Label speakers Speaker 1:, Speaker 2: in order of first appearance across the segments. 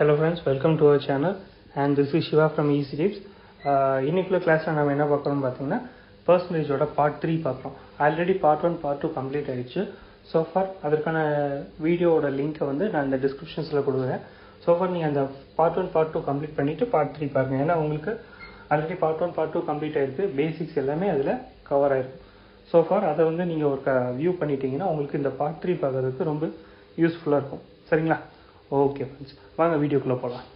Speaker 1: Hello friends, welcome to our channel and this is Shiva from Easy Tips. இன்னைக்குள்ள கிளாஸில் நம்ம என்ன பார்க்குறோம்னு பார்த்தீங்கன்னா பர்சன்டேஜோட பார்ட் 3 பார்க்குறோம். ஆல்ரெடி பார்ட் 1 பார்ட் 2 கம்ப்ளீட் ஆகிடுச்சு. ஸோஃபார் அதற்கான வீடியோவோட லிங்க்கை வந்து நான் இந்த டிஸ்கிரிப்ஷன்ஸில் கொடுக்குறேன். ஸோஃபார் நீங்கள் அந்த பார்ட் 1 பார்ட் 2 கம்ப்ளீட் பண்ணிவிட்டு பார்ட் 3 பாருங்கள். ஏன்னா உங்களுக்கு ஆல்ரெடி பார்ட் 1 பார்ட் 2 கம்ப்ளீட் ஆகிருக்கு, பேசிக்ஸ் எல்லாமே அதில் கவர் ஆகிருக்கும். ஸோஃபார் அதை வந்து நீங்கள் ஒரு வியூ பண்ணிட்டீங்கன்னா உங்களுக்கு இந்த பார்ட் 3 பார்க்குறதுக்கு ரொம்ப யூஸ்ஃபுல்லாக இருக்கும். சரிங்களா? ஓகே ஃப்ரெண்ட்ஸ், வாங்க வீடியோக்குள்ளே போகலாம்.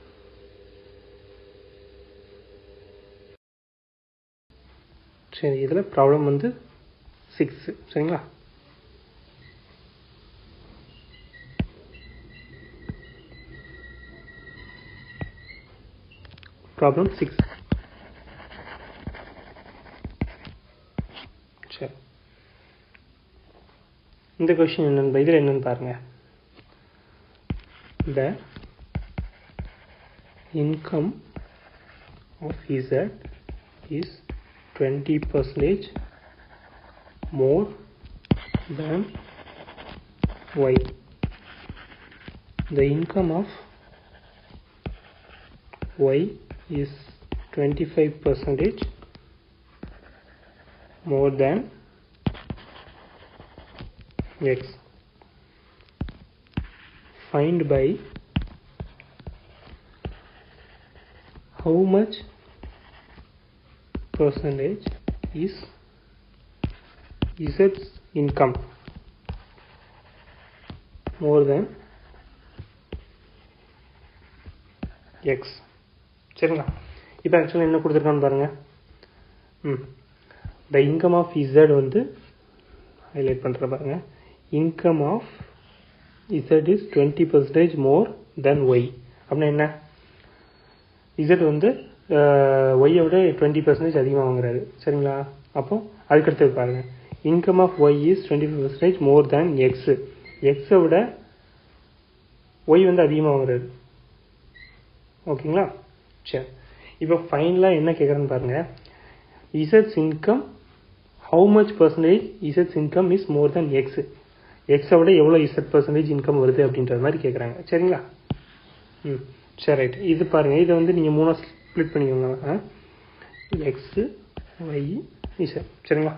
Speaker 1: சரி, இதில் ப்ராப்ளம் வந்து 6. சரிங்களா? ப்ராப்ளம் 6. சரி, இந்த கொஸ்டின் என்னன்னு இதில் என்னன்னு பாருங்கள். The income of Z is 20% more than Y. The income of Y is 25% more than X. Find by how much percentage is Z's income more than X. சரிங்களா? இப்போ ஆக்சுவலாக என்ன கொடுத்துருக்கான்னு பாருங்கள். the income of Z வந்து highlight பண்ணுற பாருங்கள். income of Z is 20% more than Y. அப்படின்னா என்ன? Z வந்து ஒய்யோட 20% அதிகமாக வாங்குறாரு. சரிங்களா? அப்போ அதுக்கடுத்து பாருங்கள், income of Y is 25% more than X. எக்ஸை விட ஒய் வந்து அதிகமாக வாங்குறாரு. ஓகேங்களா? சரி, இப்போ ஃபைனலாக என்ன கேட்குறேன்னு பாருங்கள். இசட்ஸ் income how much percentage இசட்ஸ் income is more than X. எக்ஸை விட எவ்வளோ இசட் பர்சன்டேஜ் இன்கம் வருது அப்படின்ற மாதிரி கேட்குறாங்க. சரிங்களா? சரி, ரைட். இது பாருங்கள், இதை வந்து நீங்கள் 3 ஸ்ப்ளிட் பண்ணிக்கோங்க. X, Y, Z. சரிங்களா?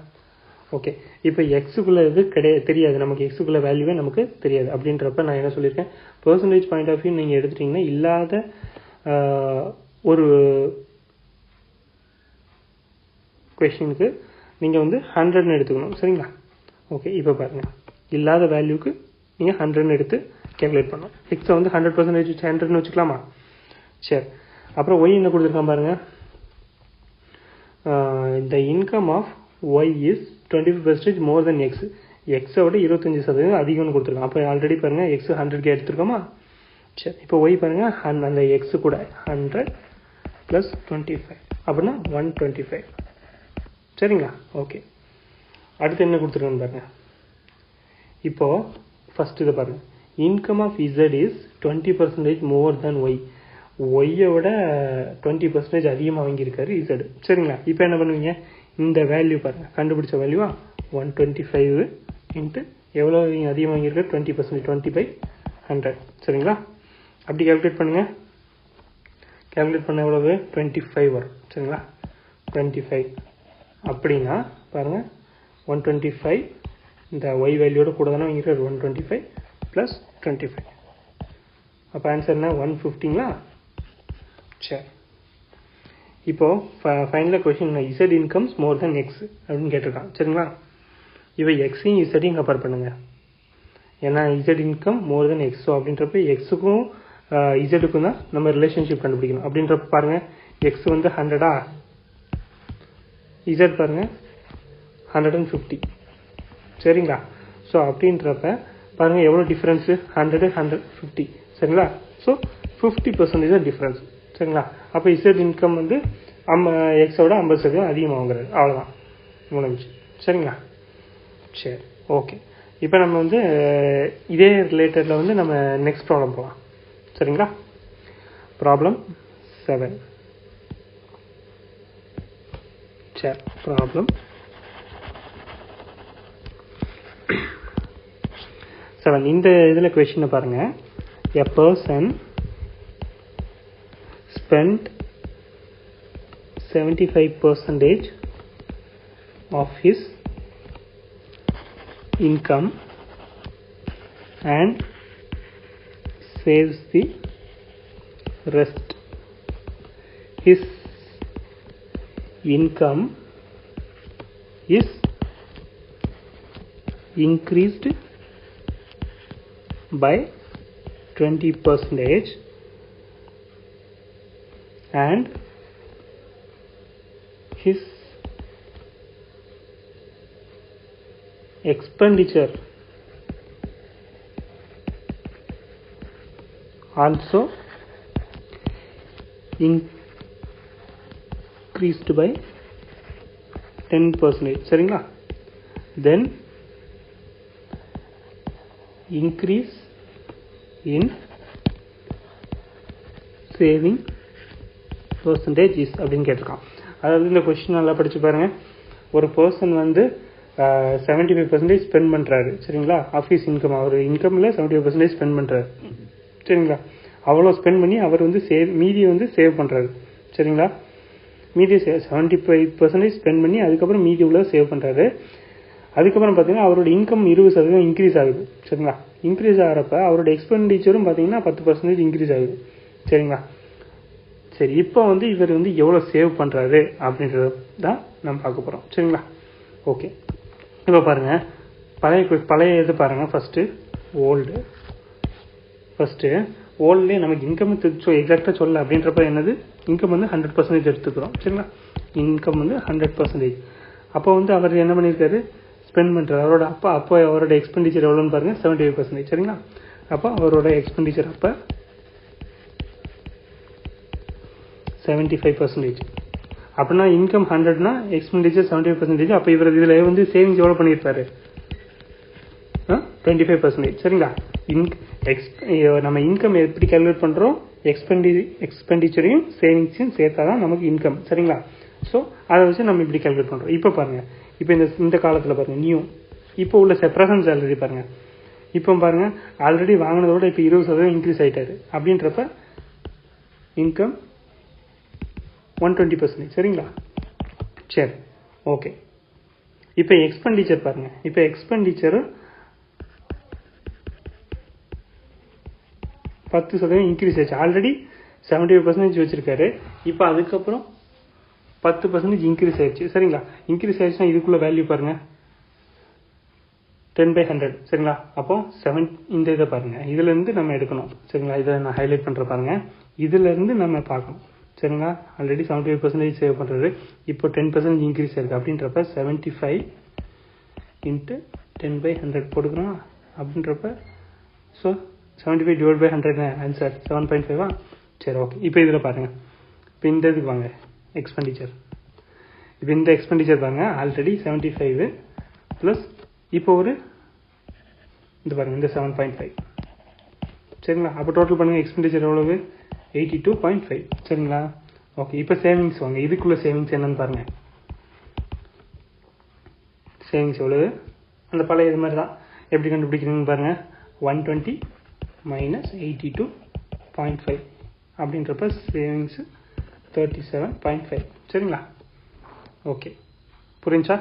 Speaker 1: ஓகே, இப்போ எக்ஸுக்குள்ளே இது தெரியாது நமக்கு, எக்ஸுக்குள்ளே வேல்யூவே நமக்கு தெரியாது. அப்படின்றப்ப நான் என்ன சொல்லியிருக்கேன், பர்சன்டேஜ் பாயிண்ட் ஆஃப் வியூ நீங்கள் எடுத்துட்டிங்கன்னா இல்லாத ஒரு கொஷினுக்கு நீங்கள் வந்து 100ன்னு எடுத்துக்கணும். சரிங்களா? ஓகே, இப்போ பாருங்கள், இல்லாத வேல்யூக்கு நீங்கள் 100ன்னு எடுத்து கேல்குலேட் பண்ணணும். எக்ஸை வந்து 100% 100ன்னு வச்சுக்கலாமா? சரி, அப்புறம் ஒய் என்ன கொடுத்துருக்கான் பாருங்கள். இந்த income of Y is 25% more than X. எக்ஸை விட 25% அதிகம்னு கொடுத்துருக்கான். அப்போ ஆல்ரெடி பாருங்கள், எக்ஸு 100K எடுத்துருக்கோமா? சரி, இப்போ ஒய் பாருங்கள், அந்த எக்ஸு கூட 100 + 25 அப்படின்னா 125. சரிங்களா? ஓகே, அடுத்து என்ன கொடுத்துருக்கான்னு பாருங்கள். இப்போது ஃபஸ்ட் இதை பாருங்கள், income of Z is 20% more than Y. ஒய்யை விட 20% அதிகமாக வாங்கியிருக்காரு Z. சரிங்களா? இப்போ என்ன பண்ணுவீங்க, இந்த வேல்யூ பாருங்கள், கண்டுபிடிச்ச வேல்யூவா 125 இன்ட்டு எவ்வளோ அதிகமாக வாங்கியிருக்காரு 20%, 20/100. சரிங்களா? அப்படி கேல்குலேட் பண்ணுங்கள். கேல்குலேட் பண்ண எவ்வளவு 25 வரும். சரிங்களா? 25 அப்படின்னா பாருங்கள், 125 இந்த ஒய் வேல்யூட கூட தானே வாங்கியிருக்காரு, 125 + 25. அப்போ ஆன்சர் என்ன, 150ங்களா? சரி, இப்போது ஃபைனலாக கொஷின் இசட் இன்கம்ஸ் மோர் தென் எக்ஸ் அப்படின்னு கேட்டிருக்கான். சரிங்களா? இப்போ எக்ஸையும் இசட்டையும் கம்பேர் பண்ணுங்கள். ஏன்னா இசட் இன்கம் மோர் தென் எக்ஸோ அப்படின்றப்ப எக்ஸுக்கும் இசட்டுக்கும் தான் நம்ம ரிலேஷன்ஷிப் கண்டுபிடிக்கணும். அப்படின்றப்ப பாருங்கள், எக்ஸ் வந்து 100ஆ, இசட் பாருங்கள் 150. சரிங்களா? ஸோ அப்படின்றப்ப பாருங்கள் எவ்வளோ டிஃப்ரென்ஸு, 100 150. சரிங்களா? So 50% difference. சரிங்களா? அப்போ இசட் இன்கம் வந்து எக்ஸோட 50% அதிகமாக வாங்குறாரு. அவ்வளோதான், முடிஞ்சு. சரிங்களா? சரி, ஓகே. இப்போ நம்ம வந்து இதே ரிலேட்டடில் வந்து நம்ம நெக்ஸ்ட் ப்ராப்ளம் போகலாம். சரிங்களா? ப்ராப்ளம் 7. சரி, ப்ராப்ளம் 7. இந்த இதில் கொஸ்டினை பாருங்கள். A person spent 75% of his income and saves the rest. His income is increased by 20% and his expenditure also increased by 10%. சரிங்களா? Then increase in saving percentage is அப்படின்னு கேட்டிருக்கான். அதாவது இந்த கொஸ்டின் நல்லா படிச்சு பாருங்க. ஒரு பர்சன் வந்து 75% ஸ்பெண்ட் பண்றாரு. சரிங்களா? ஆஃபீஸ் இன்கம், அவர் இன்கம்ல 75% ஸ்பெண்ட் பண்றாரு. சரிங்களா? அவ்வளோ ஸ்பெண்ட் பண்ணி அவர் வந்து மீதியை வந்து சேவ் பண்றாரு. சரிங்களா? மீதி 75% ஸ்பெண்ட் பண்ணி அதுக்கப்புறம் மீதி உள்ள சேவ் பண்றாரு. அதுக்கப்புறம் பார்த்தீங்கன்னா அவரோட இன்கம் 20% இன்க்ரீஸ் ஆகுது. சரிங்களா? இன்க்ரீஸ் ஆகிறப்ப அவரோட எக்ஸ்பெண்டிச்சரும் பார்த்தீங்கன்னா 10% இன்க்ரீஸ் ஆகுது. சரிங்களா? சரி, இப்போ வந்து இவர் வந்து எவ்வளோ சேவ் பண்ணுறாரு அப்படின்றது தான் நம்ம பார்க்க போகிறோம். சரிங்களா? ஓகே, இப்போ பாருங்கள், பழைய இது பாருங்கள். ஃபஸ்ட்டு ஓல்டுலேயே நமக்கு இன்கம் எக்ஸாக்டாக சொல்ல அப்படின்றப்ப என்னது, இன்கம் வந்து 100% எடுத்துக்கிறோம். சரிங்களா? இன்கம் வந்து 100%. அப்போ வந்து அவர் என்ன பண்ணியிருக்காரு, ஸ்பெண்ட் பண்ணுறாரு. அவரோட எக்ஸ்பெண்டிச்சர் எவ்வளோன்னு பாருங்கள், 75%. சரிங்களா? அப்போ அவரோட எக்ஸ்பெண்டிச்சர் அப்போ 75%. அப்படின்னா இன்கம் 100னா எக்ஸ்பெண்டிச்சர் 75%. அப்போ இவர் இதில் வந்து சேவிங்ஸ் எவ்வளோ பண்ணியிருப்பாரு, 25%. சரிங்களா? நம்ம இன்கம் எப்படி கால்குலேட் பண்ணுறோம், எக்ஸ்பெண்டிச்சரையும் சேவிங்ஸையும் சேர்த்தா தான் நமக்கு இன்கம். சரிங்களா? ஸோ அதை வச்சு நம்ம இப்படி கால்குலேட் பண்ணுறோம். இப்போ பாருங்கள், இப்போ இந்த காலத்தில் பாருங்கள், இப்போ உள்ள ப்ரெசன்ட் சேலரி பாருங்கள். இப்போ பாருங்கள், ஆல்ரெடி வாங்கினதோட இப்போ 20% இன்க்ரீஸ் ஆகிட்டாரு. அப்படின்றப்ப இன்கம் 120%. சரிங்களா? சரி, ஓகே. இப்போ எக்ஸ்பெண்டிச்சர் பாருங்கள். இப்போ எக்ஸ்பெண்டிச்சரும் 10% இன்க்ரீஸ் ஆச்சு. ஆல்ரெடி 75% வச்சுருக்காரு. இப்போ அதுக்கப்புறம் 10% இன்க்ரீஸ் ஆயிடுச்சு. சரிங்களா? இன்க்ரீஸ் ஆயிடுச்சுன்னா இதுக்குள்ள வேல்யூ பாருங்கள், 10/100. சரிங்களா? அப்போ இந்த இதை பாருங்கள், இதுலேருந்து நம்ம எடுக்கணும். சரிங்களா? இதை நான் ஹைலைட் பண்ணுற பாருங்கள், இதுலேருந்து நம்ம பார்க்கணும். சரிங்களா? ஆல்ரெடி 75% சேவ் பண்ணுறது, இப்போ 10% இன்க்ரீஸ் ஆயிருக்கு. அப்படின்றப்ப 75 × 10/100 போட்டுக்கிறோம். அப்படின்றப்ப ஸோ 75/100 ஆன்சர் 7.5. சரி, ஓகே. இப்போ இதில் பாருங்கள், இப்போ இந்த இதுக்கு வாங்க, எக்ஸ்பெண்டிச்சர். இப்போ இந்த எக்ஸ்பெண்டிச்சர் பாருங்கள், ஆல்ரெடி 75 ப்ளஸ் இப்போ இது பாருங்கள், இந்த 7.5. சரிங்களா? அப்போ டோட்டல் பண்ணுங்கள், எக்ஸ்பெண்டிச்சர் எவ்வளவு, 82.5. சரிங்களா? ஓகே. இப்போ சேவிங்ஸ் வாங்க, இதுக்குள்ள சேவிங்ஸ் என்னன்னு பாருங்கள். சேவிங்ஸ் எவ்வளவு, அந்த பழைய இது மாதிரி தான். எப்படி கண்டுபிடிக்கிறீங்கன்னு பாருங்கள், 120 - 82.5 அப்படின்றப்ப சேவிங்ஸ் 37.5. சரிங்களா? ஓகே, புரிஞ்சா?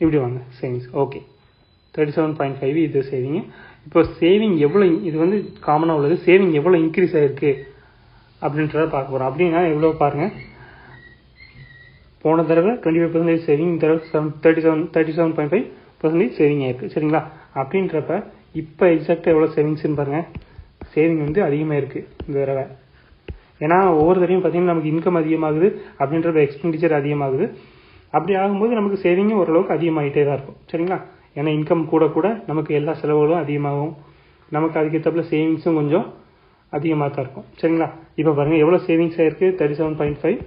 Speaker 1: இப்படி வாங்க, சேவிங்ஸ். ஓகே, 37.5 இது சேவிங். இப்போ சேவிங் எவ்வளோ, இது வந்து காமனாக உள்ளது. சேவிங் எவ்வளோ இன்க்ரீஸ் ஆகிருக்கு அப்படின்றத பார்க்க போகிறோம். அப்படின்னா எவ்வளோ பாருங்கள், போன தடவை 25% சேவிங், இந்த தடவை 37.5% சேவிங் ஆகிருக்கு. சரிங்களா? அப்படின்றப்ப இப்போ எக்ஸாக்டாக எவ்வளோ சேவிங்ஸ்ன்னு பாருங்கள். சேவிங் வந்து அதிகமாக இருக்குது இந்த தடவை. ஏன்னா ஒவ்வொரு தடவையும் பார்த்தீங்கன்னா நமக்கு இன்கம் அதிகமாகுது, அப்படின்றப்ப எக்ஸ்பெண்டிச்சர் அதிகமாகுது. அப்படி ஆகும்போது நமக்கு சேவிங்கும் ஓரளவுக்கு அதிகமாகிட்டே தான் இருக்கும். சரிங்களா? ஏன்னா இன்கம் கூட நமக்கு எல்லா செலவுகளும் அதிகமாகும், நமக்கு அதுக்கேற்றப்பல சேவிங்ஸும் கொஞ்சம் அதிகமாக தான் இருக்கும். சரிங்களா? இப்போ பாருங்கள் எவ்வளோ சேவிங்ஸ் ஆகிருக்கு, 37.5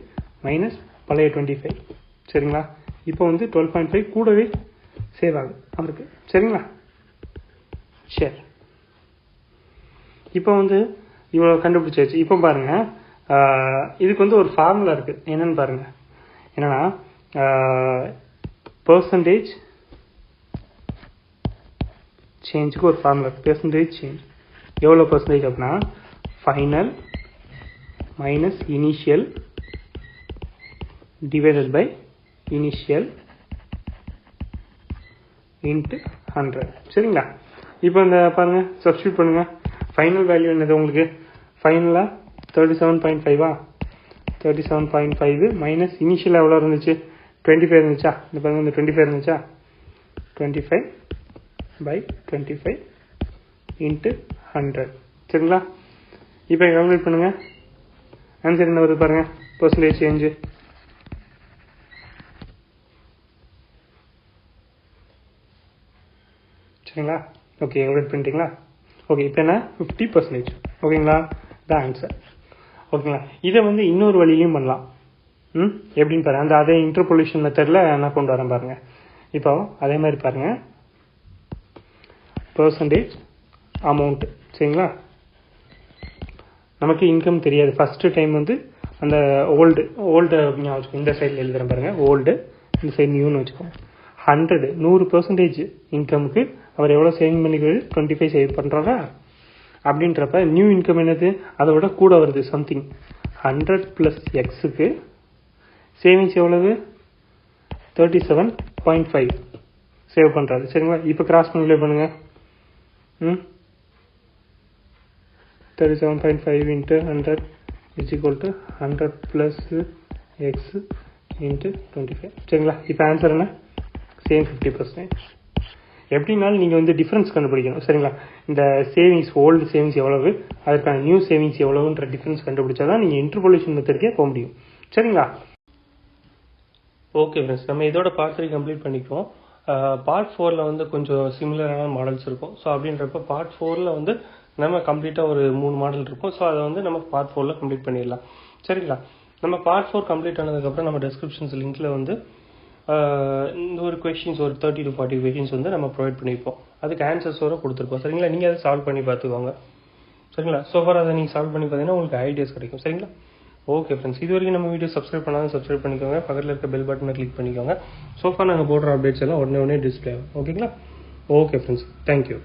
Speaker 1: மைனஸ் பழைய 25. சரிங்களா? இப்போ வந்து 12.5 கூடவே சேவ் ஆகுது அவருக்கு. சரிங்களா? சரி, இப்போ வந்து இவ்வளோ கண்டுபிடிச்சாச்சு. இப்போ பாருங்கள், இதுக்கு வந்து ஒரு ஃபார்முலா இருக்குது. என்னென்னு பாருங்கள், என்னென்னா பர்சன்டேஜ் சேஞ்சுக்கு ஒரு ஃபார்முலா இருக்குது. பெர்சன்டேஜ் சேஞ்ச் எவ்வளோ பர்சன்டேஜ் அப்படின்னா, final minus initial divided by initial into 100. சரிங்களா? இப்போ இந்த பாருங்க சப்ஸ்டியூட் பண்ணுங்க. ஃபைனல் வேல்யூ என்னது உங்களுக்கு? ஃபைனலா 37.5 37.5 மைனஸ் இனிஷியல் எவ்வளோ இருந்துச்சு? 25 இருந்துச்சா? இந்த பாருங்க இந்த 25 இருந்துச்சா? 25/25 into 100. சரிங்களா? இப்போ கால்குலேட் பண்ணுங்க. ஆன்சர் என்ன வருது பாருங்க. பெர்சன்டேஜ் சேஞ்ச் சரிங்களா? ஓகே, கால்குலேட் பண்ணிட்டீங்களா? ஓகே, இப்போ என்ன 50%. ஓகேங்களா? தான் ஆன்சர். ஓகேங்களா? இதை வந்து இன்னொரு வழியிலையும் பண்ணலாம். எப்படின்னு பாருங்க. அந்த அதே இன்டர்போலேஷன் மெத்தடில் நான் கொண்டு வரேன் பாருங்க. இப்போ அதே மாதிரி பாருங்க, பெர்சன்டேஜ் அமௌண்ட் சரிங்களா? நமக்கு இன்கம் தெரியாது. ஃபஸ்ட்டு டைம் வந்து அந்த ஓல்டு வச்சுக்கோங்க. இந்த சைடில் எழுதுகிறேன் பாருங்கள். ஓல்டு இந்த சைடு நியூன்னு வச்சுக்கோங்க. 100% இன்கமுக்கு அவர் எவ்வளோ சேவிங் பண்ணிக்கிறது? 25 சேவ் பண்ணுறாரா? அப்படின்றப்ப நியூ இன்கம் என்னது? அதை விட கூட வருது சம்திங். 100 + எக்ஸுக்கு சேவிங்ஸ் எவ்வளவு? 37.5 சேவ் பண்ணுறாரு. சரிங்களா? இப்போ கிராஸ் மல்டிப்ளை பண்ணுங்க. 37.5 into 100 is equal to 100 plus x into 25. சரிங்களா? இப்போ ஆன்சர் என்ன? சேம் 50%. எப்படின்னாலும் நீங்கள் வந்து டிஃப்ரென்ஸ் கண்டுபிடிக்கணும். சரிங்களா? இந்த சேவிங்ஸ் ஓல்டு சேவிங்ஸ் எவ்வளவு, அதுக்கான நியூ சேவிங்ஸ் எவ்வளவுன்ற டிஃப்ரென்ஸ் கண்டுபிடிச்சா தான் நீங்கள் இன்டர்போலேஷன் மெத்தடுக்கே போக முடியும். சரிங்களா? ஓகே ஃப்ரெண்ட்ஸ், நம்ம இதோட பார்ட் 3 கம்ப்ளீட் பண்ணிக்குவோம். பார்ட் 4ல் வந்து கொஞ்சம் சிமிலரான மாடல்ஸ் இருக்கும். ஸோ அப்படின்றப்ப பார்ட் 4ல் வந்து நம்ம கம்ப்ளீட்டாக ஒரு 3 மாடல் இருக்கும். ஸோ அதை வந்து நம்ம பார்ட் 4ல் கம்ப்ளீட் பண்ணிடலாம். சரிங்களா? நம்ம பார்ட் 4 கம்ப்ளீட் ஆனதுக்கப்புறம் நம்ம டிஸ்கிரிப்ஷன்ஸ் லிங்க்கில் வந்து இந்த ஒரு கொஷின்ஸ் ஒரு 30 to 40 கொஷின்ஸ் வந்து நம்ம ப்ரொவைட் பண்ணியிருப்போம். அதுக்கு ஆன்சர்ஸோட கொடுத்துருப்போம். சரிங்களா? நீங்கள் அதை சால்வ் பண்ணி பார்த்துக்கோங்க. சரிங்களா? ஸோ ஃபார் அதை நீங்கள் சால்வ் பண்ணி பார்த்தீங்கன்னா உங்களுக்கு ஐடியாஸ் கிடைக்கும். சரிங்களா? ஓகே ஃப்ரெண்ட்ஸ், இது வரைக்கும் நம்ம வீடியோ சப்ஸ்கிரைப் பண்ணாலும் சப்ஸ்கிரைப் பண்ணிக்கோங்க. பக்கத்தில் இருக்க பெல் பட்டனை கிளிக் பண்ணிக்கோங்க. ஸோ ஃபார் நாங்கள் போடுற அப்டேட்ஸ் எல்லாம் உடனே டிஸ்பிளே ஆகும். ஓகேங்களா? Okay friends, thank you.